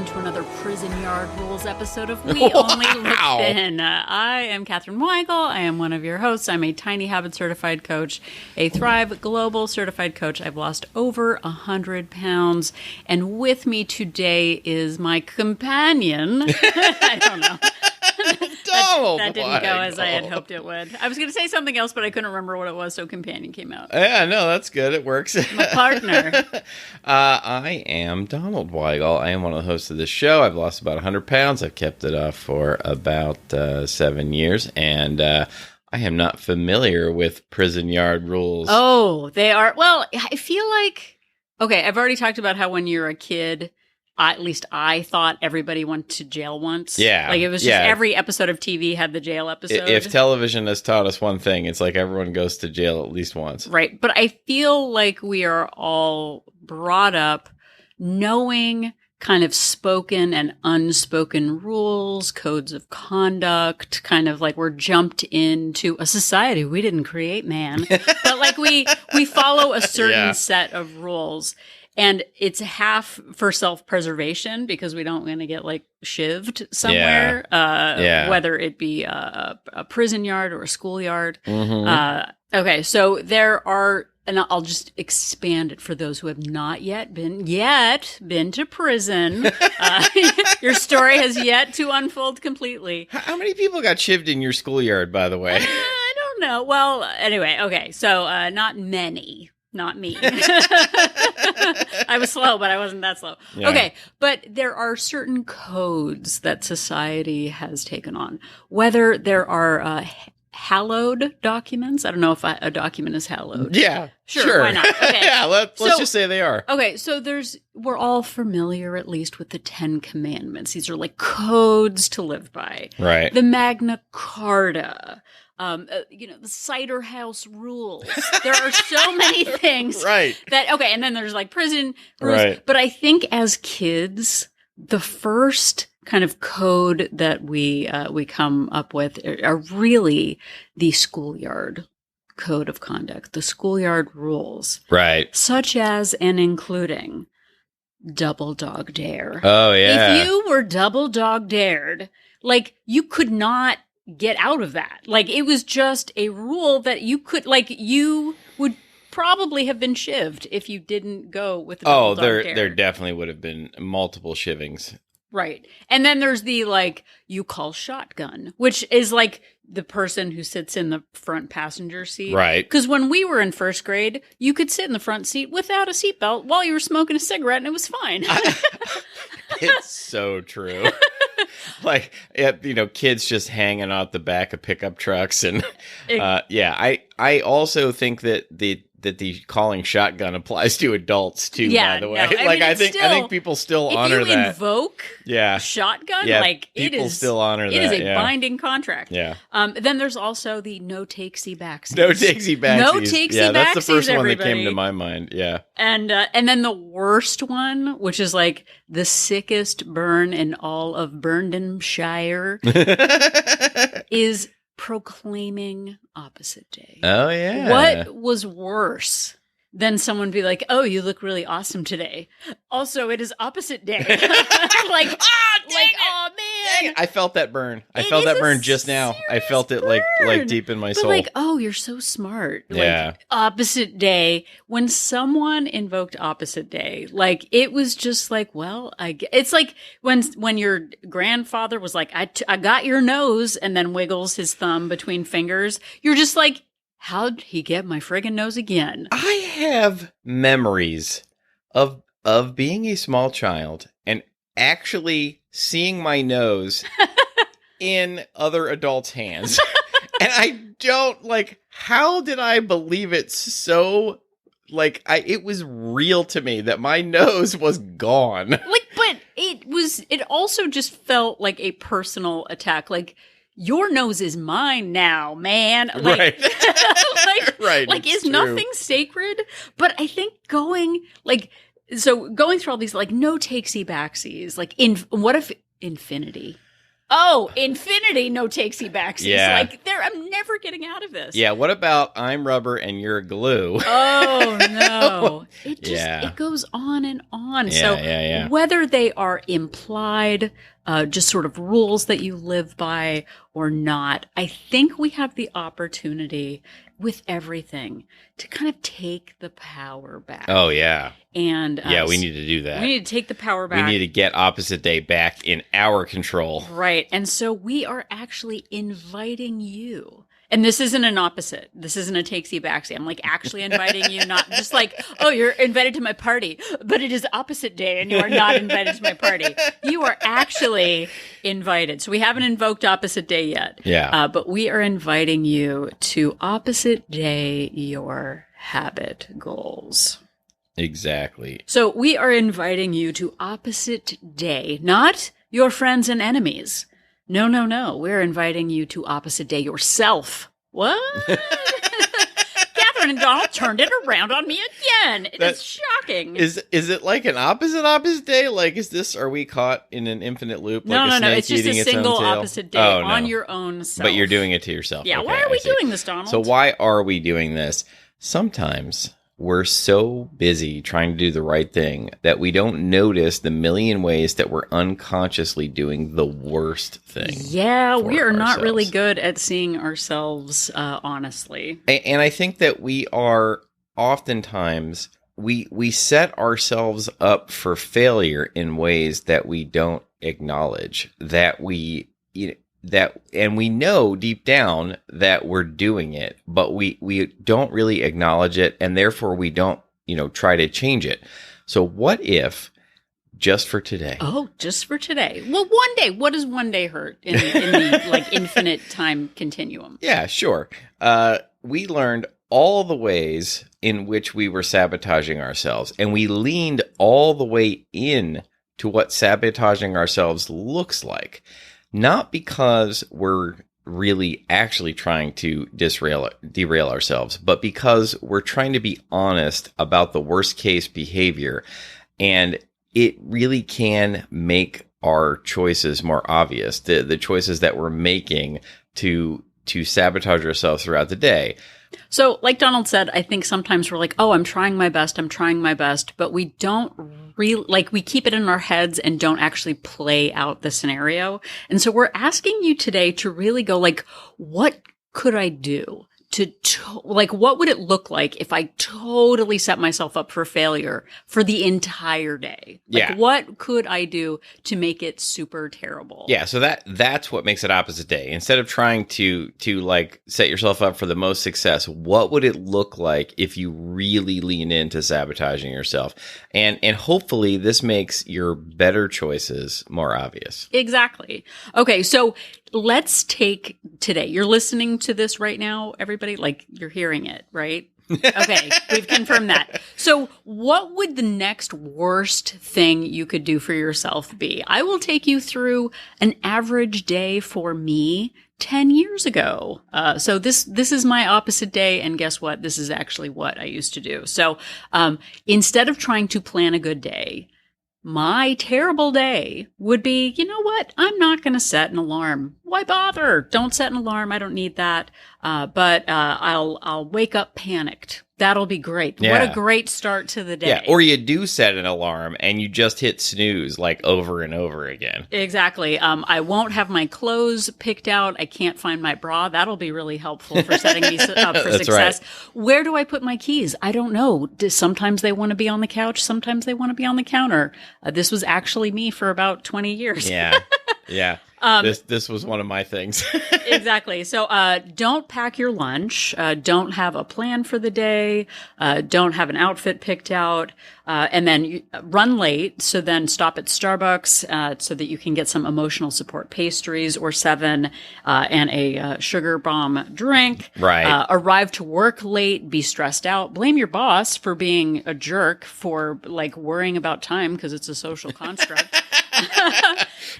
to another Prison Yard Rules episode of We Only Look Thin. I am Katherine Weigel. I am one of your hosts. I'm a Tiny Habit certified coach, a Thrive Global certified coach. I've lost over 100 pounds. And with me today is my companion. I don't know. That didn't go as I had hoped it would. I was going to say something else, but I couldn't remember what it was, so companion came out. Yeah, no, that's good. It works. My partner. I am Donald Weigel. I am one of the hosts of this show. I've lost about 100 pounds. I've kept it off for about 7 years, and I am not familiar with prison yard rules. Oh, they are. Well, I feel like, okay, I've already talked about how when you're a kid, at least I thought everybody went to jail once. Yeah. Like it was just every episode of TV had the jail episode. If television has taught us one thing, it's like everyone goes to jail at least once. Right. But I feel like we are all brought up knowing kind of spoken and unspoken rules, codes of conduct, kind of like we're jumped into a society we didn't create, man. But like we follow a certain set of rules. And it's half for self-preservation because we don't want to get like shivved somewhere, whether it be a prison yard or a schoolyard. Mm-hmm. Okay, so there are, and I'll just expand it for those who have not yet been to prison. Your story has yet to unfold completely. How many people got shivved in your schoolyard, by the way? I don't know. Well, anyway, okay, so not many. Not me. I was slow, but I wasn't that slow. Yeah. Okay, but there are certain codes that society has taken on. Whether there are hallowed documents. I don't know if a document is hallowed. Yeah, sure. Why not? Okay. Yeah, let's just say they are. Okay, so we're all familiar at least with the 10 Commandments. These are like codes to live by. Right. The Magna Carta. The cider house rules. There are so many things. Right. And then there's like prison rules. Right. But I think as kids, the first kind of code that we come up with are really the schoolyard code of conduct, the schoolyard rules. Right. Such as and including double dog dare. Oh, yeah. If you were double dog dared, like you could not get out of that. Like it was just a rule that you could, like you would probably have been shivved if you didn't go with the double dog dare. There definitely would have been multiple shivings. Right. And then there's the like you call shotgun, which is like the person who sits in the front passenger seat. Right. Because when we were in first grade, you could sit in the front seat without a seatbelt while you were smoking a cigarette and it was fine. It's so true. Like, kids just hanging out the back of pickup trucks. And I also think that the calling shotgun applies to adults too, by the way. I think people still honor that. If you invoke shotgun, people still honor that. It is a binding contract. Yeah. Then there's also the no takesy backsies. No takesy backsies. No takesy backsies. Yeah, that's the first one that everybody. came to my mind. Yeah. And then the worst one, which is like the sickest burn in all of Burndenshire, is proclaiming opposite day. Oh, yeah. What was worse than someone be like, oh, you look really awesome today. Also, it is opposite day. Oh, man. I felt that burn. I felt that burn just now. I felt it like deep in my soul. Like, oh, you're so smart. Yeah. Like, opposite day. When someone invoked opposite day, like, it was just like, well, it's like when your grandfather was like, I got your nose, and then wiggles his thumb between fingers. You're just like, how'd he get my friggin' nose again? I have memories of being a small child and actually seeing my nose in other adults' hands. And I don't, how did I believe it so, it was real to me that my nose was gone. But it also just felt like a personal attack. Like, your nose is mine now, man. Right. Right. Is nothing sacred? But I think going through all these, no takesy backsies, what if infinity? Oh, infinity, no takesy backsies. Yeah. Like I'm never getting out of this. Yeah, what about I'm rubber and you're glue? Oh no. Yeah. It goes on and on. Yeah, So yeah. whether they are implied, just sort of rules that you live by or not, I think we have the opportunity with everything to kind of take the power back. Oh, yeah. And yeah, we need to do that. We need to take the power back. We need to get opposite day back in our control. Right. And so we are actually inviting you. And this isn't an opposite. This isn't a takesy backsy. I'm like actually inviting you, not just like, oh, you're invited to my party, but it is opposite day and you are not invited to my party. You are actually invited. So we haven't invoked opposite day yet. Yeah. But we are inviting you to opposite day your habit goals. Exactly. So we are inviting you to opposite day, not your friends and enemies. No, no, no. We're inviting you to opposite day yourself. What? Catherine and Donald turned it around on me again. It's shocking. Is it like an opposite day? Like, are we caught in an infinite loop? No, like no. A snake It's just eating a single its own tail? opposite day on your own self. But you're doing it to yourself. Yeah. Okay, why are we I see. doing this, Donald? So why are we doing this? Sometimes we're so busy trying to do the right thing that we don't notice the million ways that we're unconsciously doing the worst thing. Yeah, we are not really good at seeing ourselves honestly. And I think that we are oftentimes, we set ourselves up for failure in ways that we don't acknowledge, and we know deep down that we're doing it, but we don't really acknowledge it, and therefore we don't, try to change it. So what if just for today? Oh, just for today. Well, one day. What does one day hurt in the like infinite time continuum? Yeah, sure. We learned all the ways in which we were sabotaging ourselves, and we leaned all the way in to what sabotaging ourselves looks like. Not because we're really actually trying to derail ourselves, but because we're trying to be honest about the worst case behavior. And it really can make our choices more obvious, the choices that we're making to sabotage ourselves throughout the day. So, like Donald said, I think sometimes we're like, oh, I'm trying my best, but we don't really, like, we keep it in our heads and don't actually play out the scenario. And so we're asking you today to really go, like, what could I do like, what would it look like if I totally set myself up for failure for the entire day? Like, what could I do to make it super terrible? Yeah, so that's what makes it opposite day. Instead of trying to like set yourself up for the most success, what would it look like if you really lean into sabotaging yourself? And hopefully this makes your better choices more obvious. Exactly. Okay, so let's take today. You're listening to this right now, everybody? Like, you're hearing it, right? Okay, we've confirmed that. So what would the next worst thing you could do for yourself be? I will take you through an average day for me 10 years ago. So this is my opposite day, and guess what? This is actually what I used to do. So instead of trying to plan a good day, my terrible day would be, you know what? I'm not going to set an alarm. Why bother? Don't set an alarm. I don't need that. But I'll wake up panicked. That'll be great. Yeah. What a great start to the day. Yeah, or you do set an alarm and you just hit snooze like over and over again. Exactly. I won't have my clothes picked out. I can't find my bra. That'll be really helpful for setting me up for success. Right. Where do I put my keys? I don't know. Sometimes they want to be on the couch. Sometimes they want to be on the counter. This was actually me for about 20 years. Yeah. Yeah. This was one of my things. Exactly. So don't pack your lunch. Don't have a plan for the day. Don't have an outfit picked out. And then you run late. So then stop at Starbucks so that you can get some emotional support pastries or 7 and a sugar bomb drink. Right. Arrive to work late. Be stressed out. Blame your boss for being a jerk for like worrying about time because it's a social construct.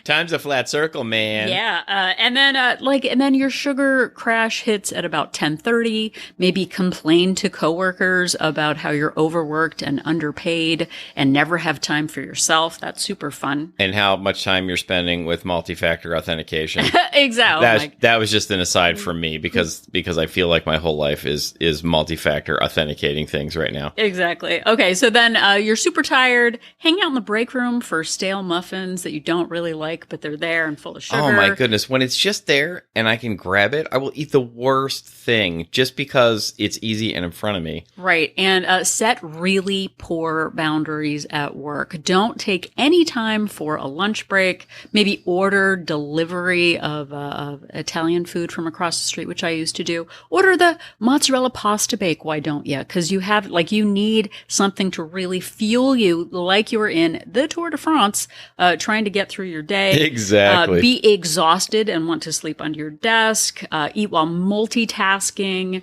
Time's a flat circle, man. Yeah, and then your sugar crash hits at about 10:30. Maybe complain to coworkers about how you're overworked and underpaid and never have time for yourself. That's super fun. And how much time you're spending with multi-factor authentication. Exactly. That was just an aside from me because I feel like my whole life is multi-factor authenticating things right now. Exactly. Okay, so then you're super tired. Hang out in the break room for stale muffins that you don't really like, but they're there and full of sugar. Oh my goodness. When it's just there and I can grab it, I will eat the worst thing just because it's easy and in front of me. Right. And set really poor boundaries at work. Don't take any time for a lunch break. Maybe order delivery of Italian food from across the street, which I used to do. Order the mozzarella pasta bake. Why don't you? Because you need something to really fuel you like you're in the Tour de France, trying to get through your day. Exactly. Be exhausted and want to sleep under your desk. Eat while multitasking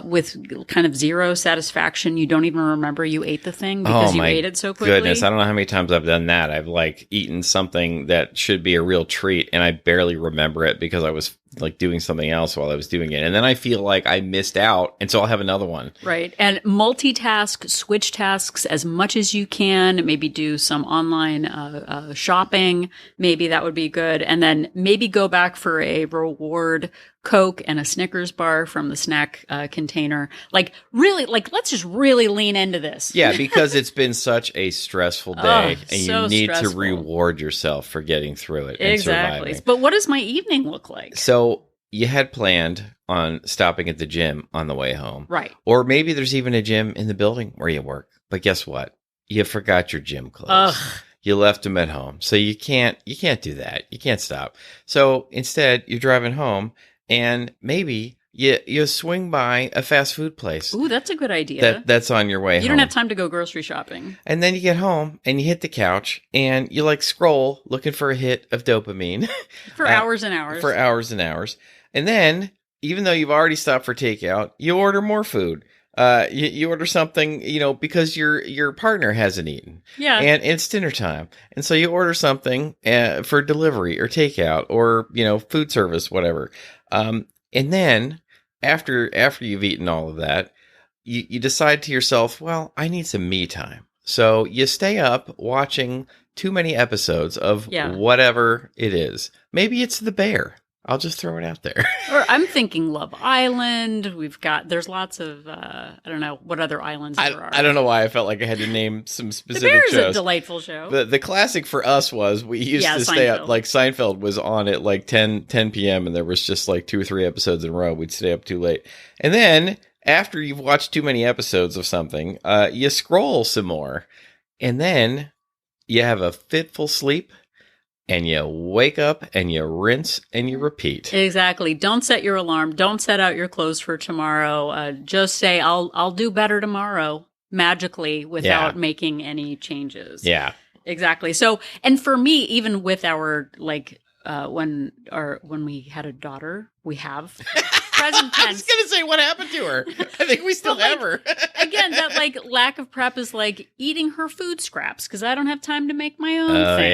with kind of zero satisfaction. You don't even remember you ate the thing because you ate it so quickly. Goodness, I don't know how many times I've done that. I've like eaten something that should be a real treat and I barely remember it because I was like doing something else while I was doing it. And then I feel like I missed out. And so I'll have another one. Right. And multitask, switch tasks as much as you can. Maybe do some online shopping. Maybe that would be good. And then maybe go back for a reward Coke and a Snickers bar from the snack container. Like really, let's just really lean into this. Yeah, because it's been such a stressful day and so you need stressful. to reward yourself for getting through it and surviving. But what does my evening look like? So you had planned on stopping at the gym on the way home. Right. Or maybe there's even a gym in the building where you work. But guess what? You forgot your gym clothes. Ugh. You left them at home. So you can't do that. You can't stop. So instead, you're driving home and maybe you swing by a fast food place. Ooh, that's a good idea. That's on your way home. You don't have time to go grocery shopping. And then you get home and you hit the couch and you like scroll looking for a hit of dopamine. For hours and hours. For hours and hours. And then, even though you've already stopped for takeout, you order more food. You order something, because your partner hasn't eaten. Yeah. And it's dinner time. And so you order something for delivery or takeout or, food service, whatever. And then after you've eaten all of that, you decide to yourself, well, I need some me time. So you stay up watching too many episodes of whatever it is. Maybe it's The Bear. I'll just throw it out there. Or I'm thinking Love Island. There's lots of, I don't know what other islands there are. I don't know why I felt like I had to name some specific The Bear is shows. a delightful show. The classic for us was we used to stay up, like Seinfeld was on at like 10 p.m. and there was just like 2 or 3 episodes in a row. We'd stay up too late. And then after you've watched too many episodes of something, you scroll some more and then you have a fitful sleep. And you wake up and you rinse and you repeat. Exactly. Don't set your alarm. Don't set out your clothes for tomorrow. Just say, I'll do better tomorrow magically without making any changes. Yeah. Exactly. So, and for me, even with our, when we had a daughter, we have present tense. I was going to say, what happened to her? I think we still have her. Again, that lack of prep is like eating her food scraps because I don't have time to make my own things.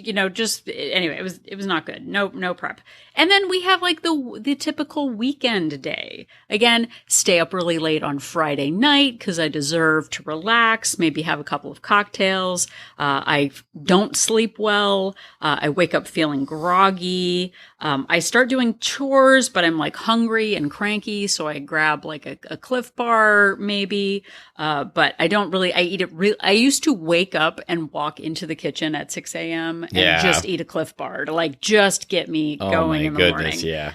Yeah. Anyway, it was not good. No prep. And then we have like the typical weekend day. Again, stay up really late on Friday night because I deserve to relax, maybe have a couple of cocktails. I don't sleep well. I wake up feeling groggy. I start doing chores, but I'm like hungry and cranky. So I grab like a Cliff Bar maybe. But I don't really, I eat it I used to wake up and walk into the kitchen at 6 a.m. and just eat a Cliff Bar to like just get me going in the morning. Yeah.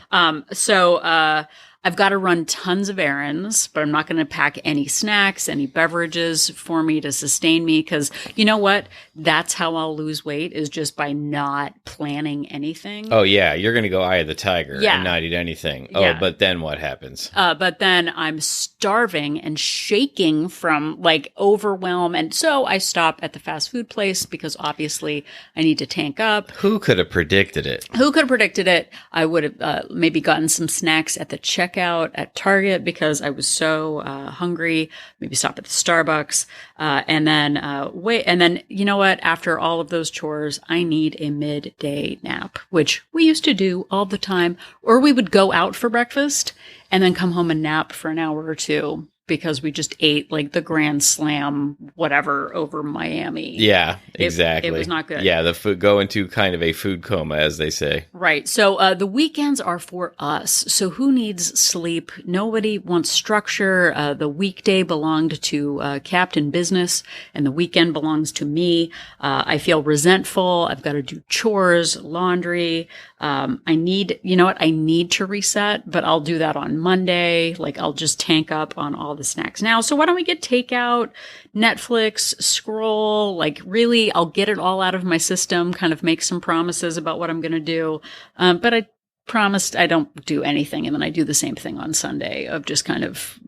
So I've got to run tons of errands, but I'm not going to pack any snacks, any beverages for me to sustain me. Because you know what? That's how I'll lose weight is just by not planning anything. Oh, yeah. You're going to go eye of the tiger Yeah. and not eat anything. Yeah. Oh, but then what happens? But then I'm starving and shaking from like overwhelm. And so I stop at the fast food place because obviously I need to tank up. Who could have predicted it? Who could have predicted it? I would have maybe gotten some snacks at the checkout checkout at Target because I was so hungry. Maybe stop at the Starbucks, and then wait. And then you know what? After all of those chores, I need a midday nap, which we used to do all the time. Or we would go out for breakfast and then come home and nap for an hour or two because we just ate like the Grand Slam, whatever, over Miami. Yeah, exactly. It was not good. Yeah, the food go into kind of a food coma, as they say. Right. So the weekends are for us. So who needs sleep? Nobody wants structure. The weekday belonged to Captain Business, and the weekend belongs to me. I feel resentful. I've got to do chores, laundry. I need to reset, but I'll do that on Monday. Like I'll just tank up on all the snacks now. So why don't we get takeout, Netflix, scroll, like really I'll get it all out of my system, kind of make some promises about what I'm going to do. But I promised I don't do anything. And then I do the same thing on Sunday of just kind of,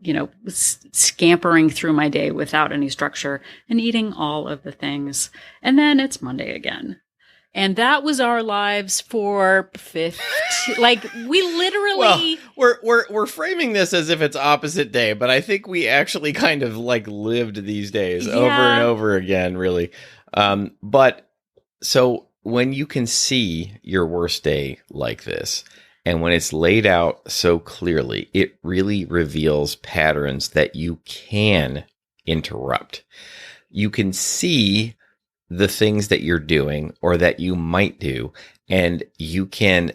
scampering through my day without any structure and eating all of the things. And then it's Monday again. And that was our lives for 50. Like we literally. Well, we're framing this as if it's opposite day, but I think we actually kind of like lived these days over and over again, really. But so when you can see your worst day like this, and when it's laid out so clearly, it really reveals patterns that you can interrupt. You can see the things that you're doing or that you might do, and you can,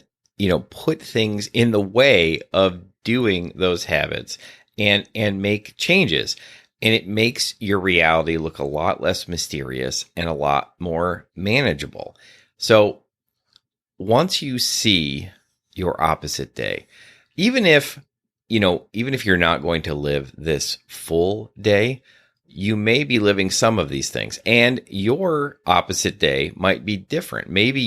put things in the way of doing those habits and make changes. And it makes your reality look a lot less mysterious and a lot more manageable. So once you see your opposite day, even if you're not going to live this full day, you may be living some of these things, and your opposite day might be different. Maybe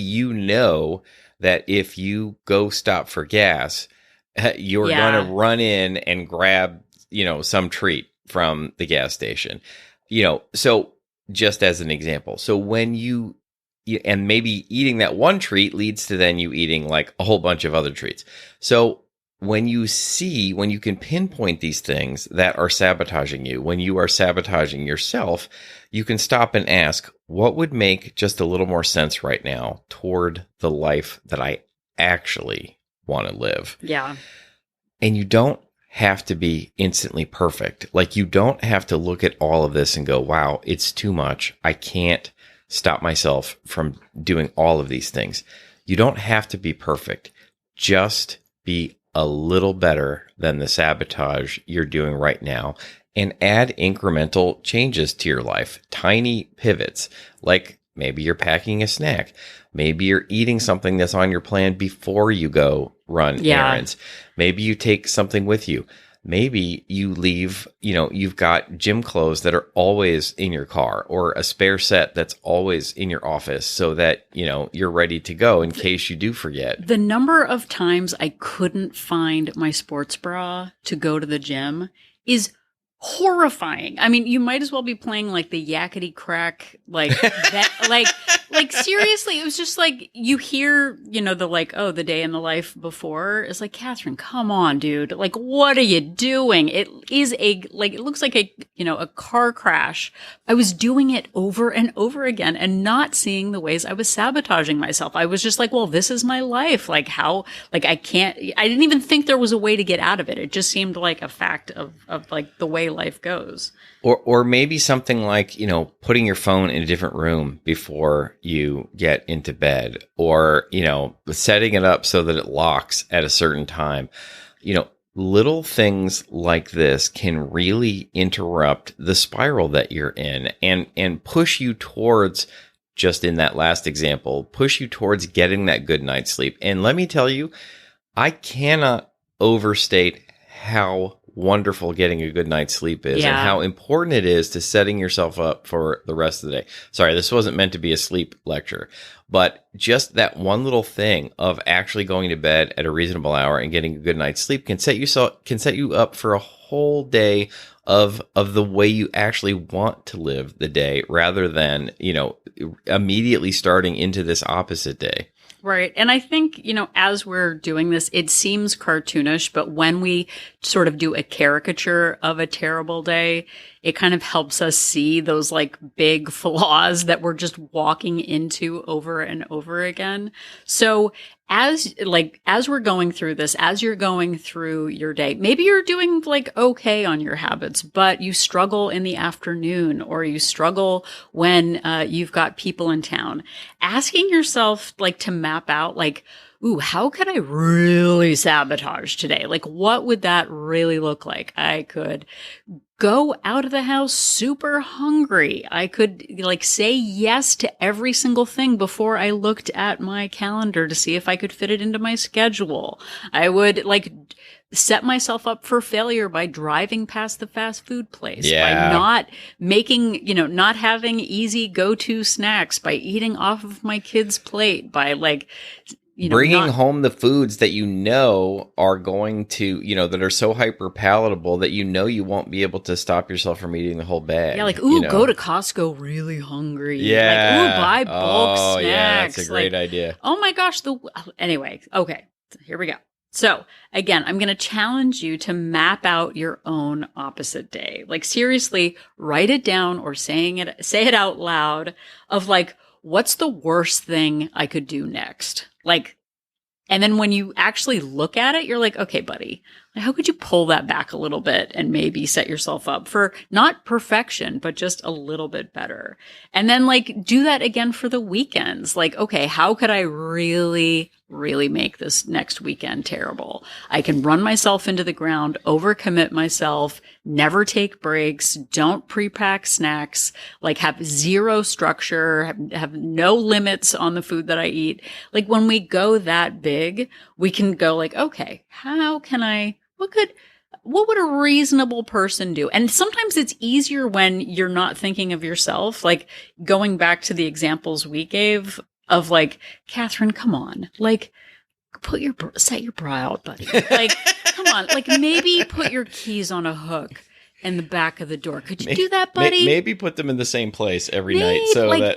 that if you go stop for gas, you're going to run in and grab, some treat from the gas station. So just as an example. So when and maybe eating that one treat leads to then you eating like a whole bunch of other treats. So when you can pinpoint these things that are sabotaging you, when you are sabotaging yourself, you can stop and ask, what would make just a little more sense right now toward the life that I actually want to live? Yeah. And you don't have to be instantly perfect. Like you don't have to look at all of this and go, wow, it's too much. I can't stop myself from doing all of these things. You don't have to be perfect. Just be a little better than the sabotage you're doing right now, and add incremental changes to your life, tiny pivots, like maybe you're packing a snack, maybe you're eating something that's on your plan before you go run errands, maybe you take something with you. Maybe you leave, you've got gym clothes that are always in your car, or a spare set that's always in your office so that, you're ready to go in case you do forget. The number of times I couldn't find my sports bra to go to the gym is horrifying. I mean, you might as well be playing like the yakety crack, like that, like seriously, it was just like you hear, the day in the life before. It's like, Catherine, come on, dude. Like, what are you doing? It looks like a car crash. I was doing it over and over again and not seeing the ways I was sabotaging myself. I was just like, well, this is my life. Like how, like I didn't even think there was a way to get out of it. It just seemed like a fact of like the way life goes. Or maybe something like, putting your phone in a different room before you get into bed, or, setting it up so that it locks at a certain time. Little things like this can really interrupt the spiral that you're in and push you towards, just in that last example, push you towards getting that good night's sleep. And let me tell you, I cannot overstate how wonderful getting a good night's sleep is, and how important it is to setting yourself up for the rest of the day. Sorry, this wasn't meant to be a sleep lecture, but just that one little thing of actually going to bed at a reasonable hour and getting a good night's sleep can set you up for a whole day of the way you actually want to live the day, rather than, immediately starting into this opposite day. Right. And I think, as we're doing this, it seems cartoonish, but when we sort of do a caricature of a terrible day, it kind of helps us see those like big flaws that we're just walking into over and over again. So as we're going through this, as you're going through your day, maybe you're doing like okay on your habits, but you struggle in the afternoon or you struggle when you've got people in town. Asking yourself like to map out like, ooh, how could I really sabotage today? Like, what would that really look like? I could go out of the house super hungry. I could like say yes to every single thing before I looked at my calendar to see if I could fit it into my schedule. I would like set myself up for failure by driving past the fast food place, by not making, not having easy go-to snacks, by eating off of my kid's plate, by like, bringing home the foods that are going to, that are so hyper palatable that you won't be able to stop yourself from eating the whole bag. Yeah, like, go to Costco really hungry. Yeah. Like, buy bulk snacks. Yeah, that's a great idea. Oh my gosh. Anyway, okay, here we go. So again, I'm going to challenge you to map out your own opposite day. Like seriously, write it down or say it out loud of like, what's the worst thing I could do next? Like, and then when you actually look at it, you're like, okay, buddy, how could you pull that back a little bit and maybe set yourself up for not perfection, but just a little bit better? And then like do that again for the weekends. Like, okay, how could I really, really make this next weekend terrible? I can run myself into the ground, overcommit myself, never take breaks, don't pre-pack snacks, like have zero structure, have no limits on the food that I eat. Like when we go that big, we can go like, okay, what would a reasonable person do? And sometimes it's easier when you're not thinking of yourself. Like going back to the examples we gave of like, Catherine, come on, like set your bra out, buddy. Like, come on, like maybe put your keys on a hook in the back of the door. Could you do that, buddy? Maybe put them in the same place every night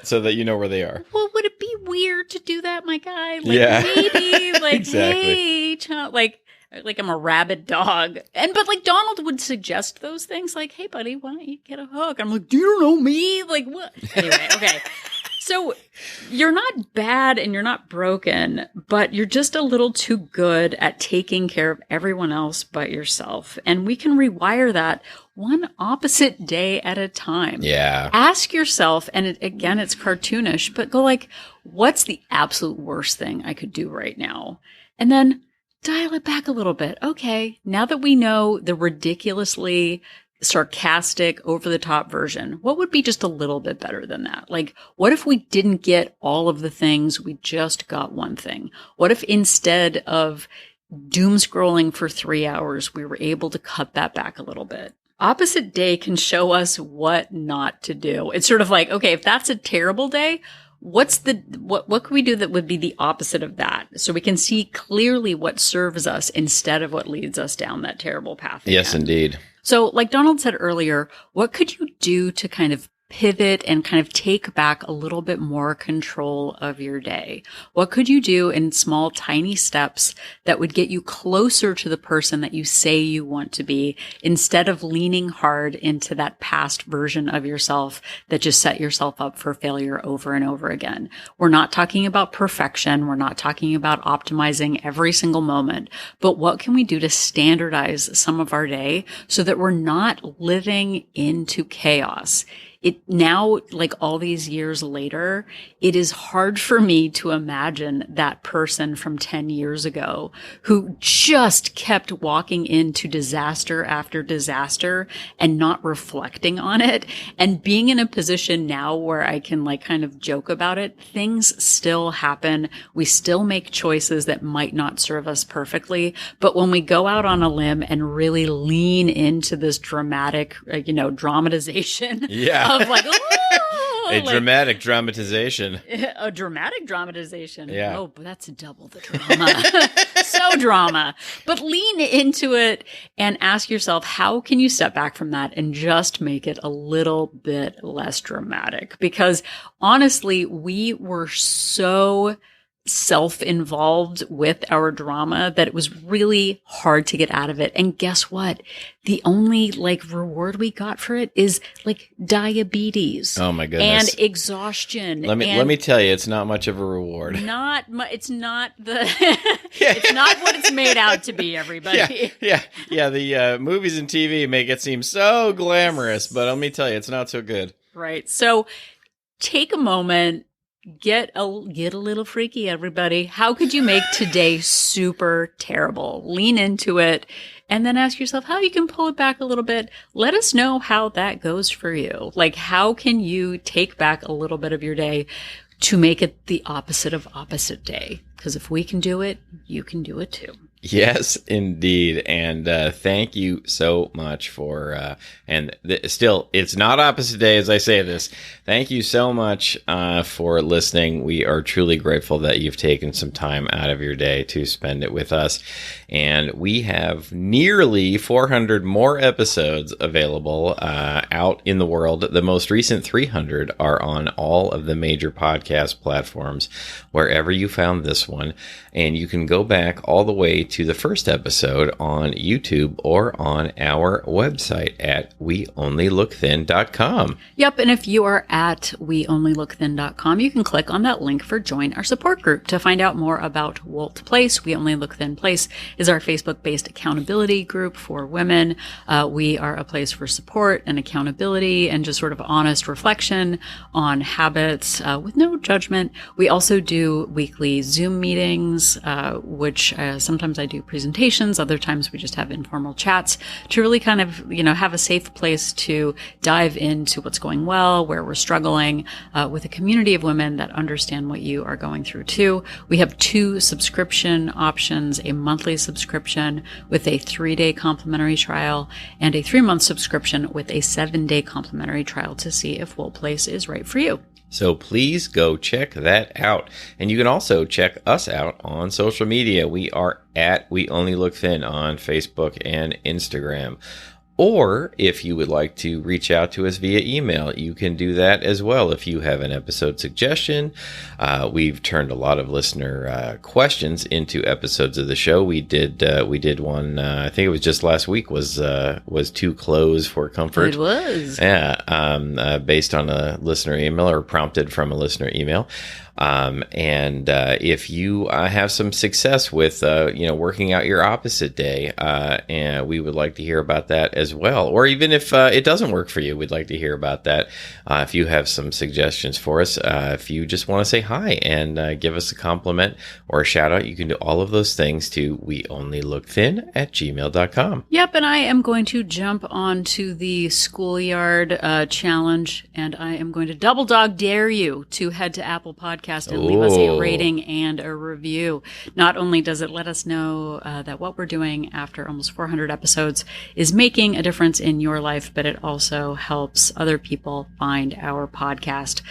so that you know where they are. Well, would it be weird to do that, my guy? Like, yeah. Maybe like, exactly. Hey, child, like I'm a rabid dog. But like Donald would suggest those things like, hey buddy, why don't you get a hook? I'm like, do you know me? Like what? Anyway, okay. So you're not bad and you're not broken, but you're just a little too good at taking care of everyone else but yourself. And we can rewire that one opposite day at a time. Yeah. Ask yourself, and again, it's cartoonish, but go like, what's the absolute worst thing I could do right now? And then dial it back a little bit. Okay, now that we know the ridiculously sarcastic, over-the-top version, what would be just a little bit better than that? Like, what if we didn't get all of the things, we just got one thing? What if instead of doom scrolling for 3 hours, we were able to cut that back a little bit? Opposite day can show us what not to do. It's sort of like, okay, if that's a terrible day, what can we do that would be the opposite of that? So we can see clearly what serves us instead of what leads us down that terrible path again. Yes, indeed. So like Donald said earlier, what could you do to kind of pivot and kind of take back a little bit more control of your day? What could you do in small, tiny steps that would get you closer to the person that you say you want to be, instead of leaning hard into that past version of yourself that just set yourself up for failure over and over again? We're not talking about perfection. We're not talking about optimizing every single moment, but what can we do to standardize some of our day so that we're not living into chaos? It now, like all these years later, it is hard for me to imagine that person from 10 years ago who just kept walking into disaster after disaster and not reflecting on it, and being in a position now where I can like kind of joke about it. Things still happen. We still make choices that might not serve us perfectly. But when we go out on a limb and really lean into this dramatic, dramatization. Yeah. Of like, dramatic dramatization. A dramatic dramatization. Yeah. Oh, but that's double the drama. So drama. But lean into it and ask yourself, how can you step back from that and just make it a little bit less dramatic? Because honestly, we were so self-involved with our drama that it was really hard to get out of it. And guess what? The only reward we got for it is diabetes. Oh my goodness. And exhaustion. Let me tell you, it's not much of a reward. It's not it's not what it's made out to be, everybody. Yeah. The movies and TV make it seem so glamorous, but let me tell you, it's not so good. Right. So take a moment. Get a little freaky, everybody. How could you make today super terrible? Lean into it and then ask yourself how you can pull it back a little bit. Let us know how that goes for you. How can you take back a little bit of your day to make it the opposite of opposite day? Because if we can do it, you can do it too. Yes, indeed. And thank you so much for, still, it's not opposite day as I say this. Thank you so much for listening. We are truly grateful that you've taken some time out of your day to spend it with us. And we have nearly 400 more episodes available out in the world. The most recent 300 are on all of the major podcast platforms, wherever you found this one. And you can go back all the way to the first episode on YouTube or on our website at weonlylookthin.com. Yep, and if you are at weonlylookthin.com, you can click on that link for Join Our Support Group to find out more about Wolt Place. We Only Look Thin Place is our Facebook-based accountability group for women. We are a place for support and accountability and just sort of honest reflection on habits with no judgment. We also do weekly Zoom meetings, which sometimes I do presentations. Other times we just have informal chats to really kind of, have a safe place to dive into what's going well, where we're struggling, with a community of women that understand what you are going through too. We have 2 subscription options, a monthly subscription with a 3-day complimentary trial and a 3-month subscription with a 7-day complimentary trial to see if Wolt Place is right for you. So please go check that out. And you can also check us out on social media. We are at We Only Look Thin on Facebook and Instagram. Or if you would like to reach out to us via email, you can do that as well. If you have an episode suggestion, we've turned a lot of listener questions into episodes of the show. We did one. I think it was just last week. Was too close for comfort? It was. Yeah. Based on a listener email or prompted from a listener email. If you have some success with, working out your opposite day, and we would like to hear about that as well. Or even if it doesn't work for you, we'd like to hear about that. If you have some suggestions for us, if you just want to say hi and give us a compliment or a shout out, you can do all of those things to weonlylookthin@gmail.com. Yep, and I am going to jump onto the schoolyard challenge, and I am going to double dog dare you to head to Apple Podcasts and leave us a rating and a review. Not only does it let us know that what we're doing after almost 400 episodes is making a difference in your life, but it also helps other people find our podcast.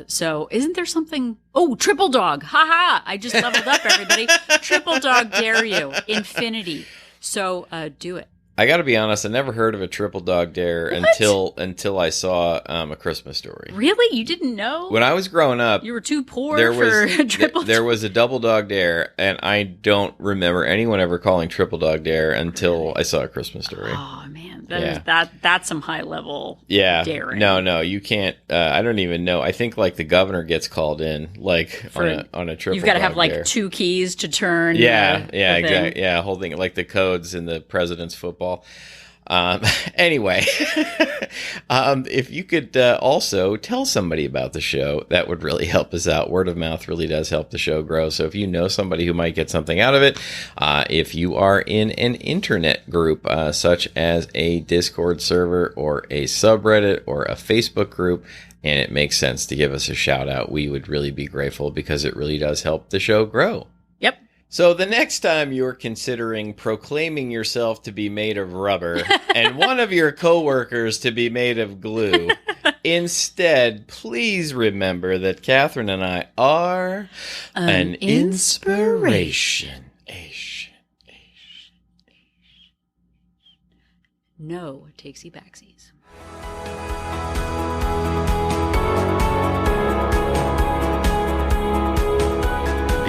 So isn't there something... Oh, triple dog. Ha! I just leveled up, everybody. Triple dog dare you. Infinity. So do it. I got to be honest, I never heard of a triple dog dare until I saw A Christmas Story. Really? You didn't know? When I was growing up, you were too poor for triple. There was a double dog dare, and I don't remember anyone ever calling triple dog dare until I saw A Christmas Story. Oh man, that's some high level daring. No, you can't. I don't even know. I think the governor gets called in on a triple. You've got to have dare. 2 keys to turn. Exactly. Yeah, holding the codes in the president's football. Anyway, if you could also tell somebody about the show, that would really help us out. Word of mouth really does help the show grow. So if you know somebody who might get something out of it, if you are in an internet group, such as a Discord server or a subreddit or a Facebook group, and it makes sense to give us a shout out, we would really be grateful because it really does help the show grow. Yep. So the next time you're considering proclaiming yourself to be made of rubber and one of your coworkers to be made of glue, instead, please remember that Catherine and I are an inspiration. No takesy backsies.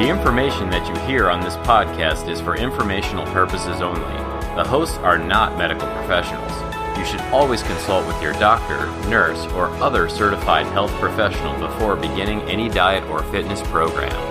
The information that you hear on this podcast is for informational purposes only. The hosts are not medical professionals. You should always consult with your doctor, nurse, or other certified health professional before beginning any diet or fitness program.